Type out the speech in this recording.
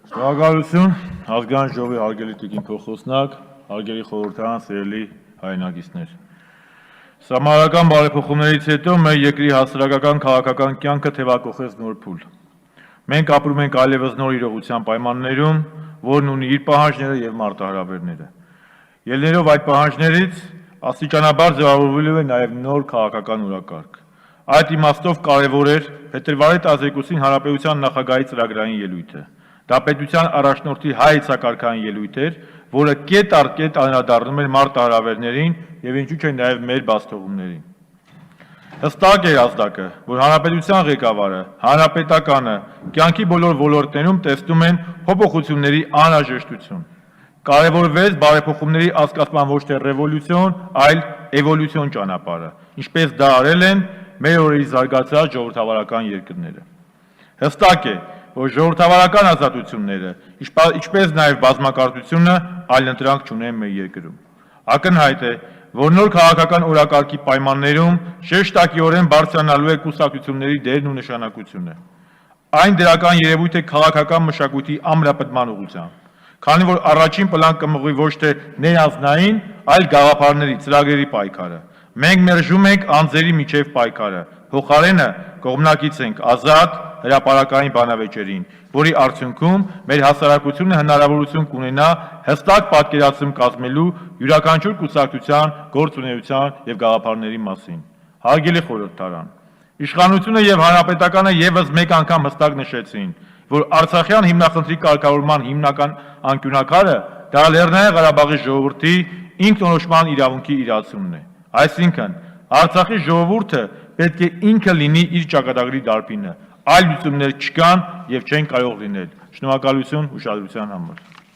Շնորհակալություն, ազգային ժողովի հարգելի տիկին փոխոսնակ, հարգելի խորհրդարան, սիրելի հայրենակիցներ։ Սահմանադրական բարեփոխումներից հետո մեր երկրի հասարակական քաղաքական կյանքը թևակոխեց նոր փուլ։ Մենք ապրում ենք այլևս նոր իրողության պայմաններում, որն ունի իր պահանջները եւ մարտահրավերները։ Ելներով այդ պահանջներից աստիճանաբար ձևավորվելու է նաեւ նոր քաղաքական օրակարգ։ Այդ իմաստով կարևոր էր փետրվարի 12-ին Հանրապետության նախագահի ծրագրային ելույթը։ Դա պետության առաջնորդի հայեցակարգային ելույթ էր, որը կետ առ կետ անդրադառնում էր մարտահրավերներին եւ ինչու՞ չէ նաեւ մեր բացթողումներին։ Հստակ էր ազդակը, որ հանրապետության ղեկավարը, հանրապետականը կյանքի բոլոր ոլորտներում տեսնում են փոփոխությունների անհրաժեշտություն։ Կարևորվեց բարեփոխումների ասկացման ոչ թե ռևոլյուցիոն, այլ էվոլյուցիոն ճանապարհը, ինչպես դա արել են մեր օրերի զարգացած ժողովրդավարական երկրները։ Հստակ է, որ ժողովրդավարական ազատությունները, ինչպես նաև բազմակարծությունը այլընտրանք չունեն մեր երկրում։ Ակնհայտ է, որ նոր քաղաքական օրակարգի պայմաններում շեշտակիորեն բարձրանալու է կուսակցությունների դերն ու նշանակությունը։ Այն դրական երևույթ է քաղաքական մշակույթի ամրապնդման ուղղությամբ, քանի որ առաջին պլան կմղվի ոչ թե ներանձնային, այլ գաղափարների, ծրագրերի պայքարը։ Մենք մերժում ենք անձերի միջև պայքարը, փոխարենը կողմնակից ենք ազատ հրապարակային բանավեճերին, որի արդյունքում մեր հասարակությունը հնարավորություն կունենա հստակ պատկերացում կազմելու յուրաքանչյուր կուսակցության գործունեության եւ գաղափարների մասին։ Հարգելի խորհրդարան, իշխանությունը եւ հանրապետականը եւս մեկ անգամ հստակ նշեցին, որ Արցախյան հիմնախնդրի կարգավորման հիմնական անկյունաքարը դա Լեռնային Ղարաբաղի ժողովրդի ինքնորոշման իրավունքի իրացումն է։ Այսինքն, Արցախի ժողովուրդը պետք է ինքը լինի իր ճակատագրի դարբինը, այլ լուծումներ չկան եւ չեն կարող լինել։ Շնորհակալություն ուշադրության համար։